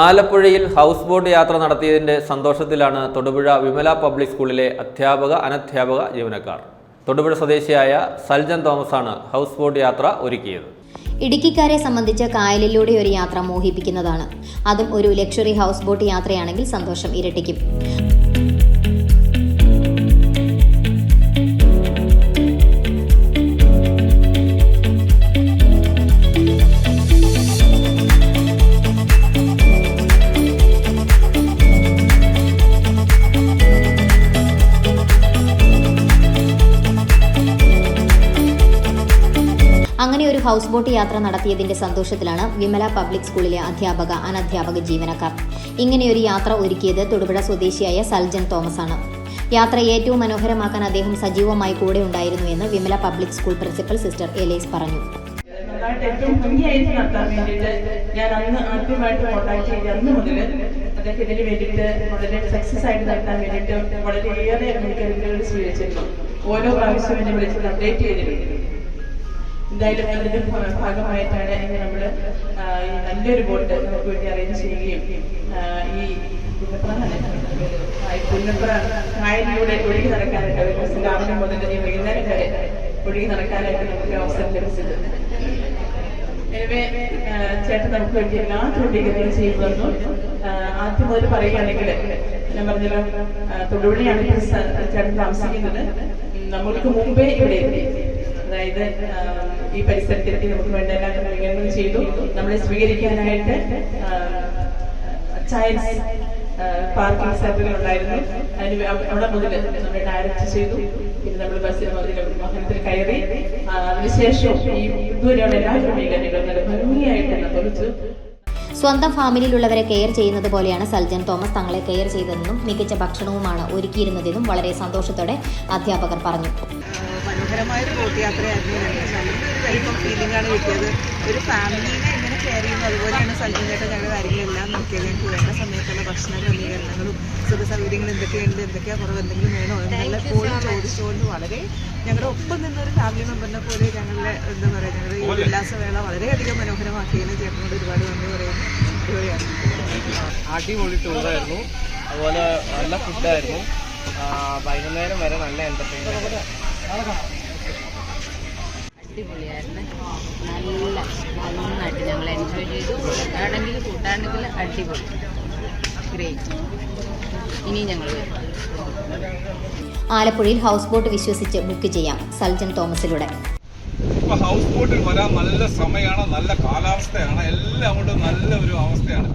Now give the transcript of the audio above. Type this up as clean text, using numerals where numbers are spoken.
ആലപ്പുഴയിൽ house boat യാത്ര നടത്തിയതിന്റെ സന്തോഷത്തിലാണ് തൊടുപുഴ വിമല പബ്ലിക് സ്കൂളിലെ അധ്യാപക അനധ്യാപക ജീവനക്കാർ. തൊടുപുഴ സ്വദേശിയായ സൽജൻ തോമസാണ് ഹൗസ് ബോട്ട് യാത്ര ഒരുക്കിയത്. ഇടുക്കിക്കാരെ സംബന്ധിച്ച് കായലിലൂടെ ഒരു യാത്ര മോഹിപ്പിക്കുന്നതാണ്. അതും ഒരു ലക്ഷറി ഹൗസ് ബോട്ട് യാത്രയാണെങ്കിൽ സന്തോഷം ഇരട്ടിക്കും. അങ്ങനെ ഒരു ഹൗസ് ബോട്ട് യാത്ര നടത്തിയതിന്റെ സന്തോഷത്തിലാണ് വിമല പബ്ലിക് സ്കൂളിലെ അധ്യാപക അനധ്യാപക ജീവനക്കാർ. ഇങ്ങനെയൊരു യാത്ര ഒരുക്കിയത് തൊടുപുഴ സ്വദേശിയായ സൽജൻ തോമസ് ആണ്. യാത്ര ഏറ്റവും മനോഹരമാക്കാൻ അദ്ദേഹം സജീവമായി കൂടെ ഉണ്ടായിരുന്നു എന്ന് Vimala public school principal sister Elise പറഞ്ഞു. ഏറ്റവും ഭംഗിയായിട്ട് നടത്താൻ വേണ്ടിയിട്ട് ഞാൻ അന്ന് ആദ്യമായിട്ട് കോൺടാക്ട് ചെയ്ത് അന്ന് മുതൽ അദ്ദേഹം ഇതിന് വേണ്ടിയിട്ട് വളരെ സക്സസ് ആയിട്ട് നടത്താൻ വേണ്ടിയിട്ട് വളരെയേറെ മുൻകരുതലുകൾ സ്വീകരിച്ചിരുന്നു. ഓരോ പ്രാവശ്യവും എന്നെ വിളിച്ചിട്ട് അപ്ഡേറ്റ് ചെയ്തിട്ടുണ്ട്. എന്തായാലും അതിന്റെ ഭാഗമായിട്ടാണ് ഇന്ന് നമ്മൾ ഈ നല്ലൊരു ബോട്ട് നമുക്ക് വേണ്ടി അറേഞ്ച് ചെയ്യുകയും ഈ പുന്നപ്ര കായലിലൂടെ ഒഴുകി നടക്കാനായിട്ട് ഒരു ദിവസം രാവിലെ മുതൽ വൈകുന്നേരം വരെ ഒഴുകി നടക്കാനായിട്ട് നമുക്ക് അവസരം ലഭിച്ചത്. எனவே ചേട്ടൻ നമുക്ക് വേണ്ടി എല്ലാ ക്രമീകരണങ്ങളും ചെയ്തു തന്നു. ആദ്യം മുതൽ പറയുകയാണെങ്കിൽ ഞാൻ പറഞ്ഞല്ലോ, തൊടുപുഴയാണ് ചേട്ടൻ താമസിക്കുന്നത്. നമ്മൾക്ക് മുമ്പേ ഇവിടെ എത്തി, അതായത് ഈ പരിസരത്തെത്തി നമുക്ക് വേണ്ട എല്ലാ ക്രമീകരണങ്ങളും ചെയ്തു. നമ്മളെ സ്വീകരിക്കാനായിട്ട് ചൈൽഡ്സ് പാർക്കിംഗ് സെന്ററുകൾ ഉണ്ടായിരുന്നു. അതിന് അവിടെ മുതൽ നമ്മൾ ഡയറക്റ്റ് ചെയ്തു. പിന്നെ നമ്മൾ ബസ്സിൽ വാഹനത്തിൽ കയറി അതിനുശേഷം ഈ ഇതുവരെയുള്ള എല്ലാ ക്രമീകരണങ്ങളും നല്ല ഭംഗിയായിട്ട് നിർവഹിച്ചു. സ്വന്തം ഫാമിലിയിലുള്ളവരെ കെയർ ചെയ്യുന്നത് പോലെയാണ് സൽജൻ തോമസ് തങ്ങളെ കെയർ ചെയ്തതെന്നും മികച്ച ഭക്ഷണവുമാണ് ഒരുക്കിയിരുന്നതെന്നും വളരെ സന്തോഷത്തോടെ അധ്യാപകർ പറഞ്ഞു. മനോഹരമായൊരു ബോട്ട് യാത്രയായിരുന്നു. വെൽക്കം ഫീലിംഗ് ആണ് കിട്ടിയത്. ഒരു ഫാമിലിനെ എങ്ങനെ കെയർ ചെയ്യുന്നു അതുപോലെയാണ് സൽജൻ ചേട്ടൻ ഞങ്ങളുടെ കാര്യങ്ങളെല്ലാം നോക്കിയത്. ഞങ്ങൾക്ക് വേണ്ട സമയത്തുള്ള ഭക്ഷണ ക്രമീകരണങ്ങളും സുഖ സൗകര്യങ്ങൾ എന്തൊക്കെയുണ്ട്, എന്തൊക്കെയാണ് കുറവ്, എന്തെങ്കിലും വേണോ എന്നുള്ള പോലും ചോദിച്ചുകൊണ്ട് വളരെ ഞങ്ങളുടെ ഒപ്പം നിന്നൊരു ഫാമിലി മെമ്പറിനെ പോലെ ഞങ്ങളുടെ എന്താ പറയുക, ഞങ്ങളുടെ ഈ ഉല്ലാസവേള വളരെയധികം മനോഹരമാക്കിയതിന് ചേട്ടനോട് ഒരുപാട് നന്ദി പറയുന്നു. അടിപൊളി ടൂറായിരുന്നു. അതുപോലെ നല്ല ഫുഡായിരുന്നു. വൈകുന്നേരം വരെ നല്ല എൻ്റർടൈൻമെൻറ്റ്. അടിപൊളിയായിരുന്നു. നന്നായിട്ട് ഞങ്ങൾ എൻജോയ് ചെയ്തു. ഫുഡാണെങ്കിൽ അടിപൊളി, ഗ്രേറ്റ്. ഇനി ഞങ്ങൾ ആലപ്പുഴയിൽ ഹൗസ് ബോട്ട് വിശ്വസിച്ച് ബുക്ക് ചെയ്യാം സൽജൻ തോമസിലൂടെ. ഇപ്പോൾ ഹൗസ് ബോട്ടിൽ വരാൻ നല്ല സമയമാണ്, നല്ല കാലാവസ്ഥയാണ്, എല്ലാം കൊണ്ട് നല്ല ഒരു അവസ്ഥയാണ്.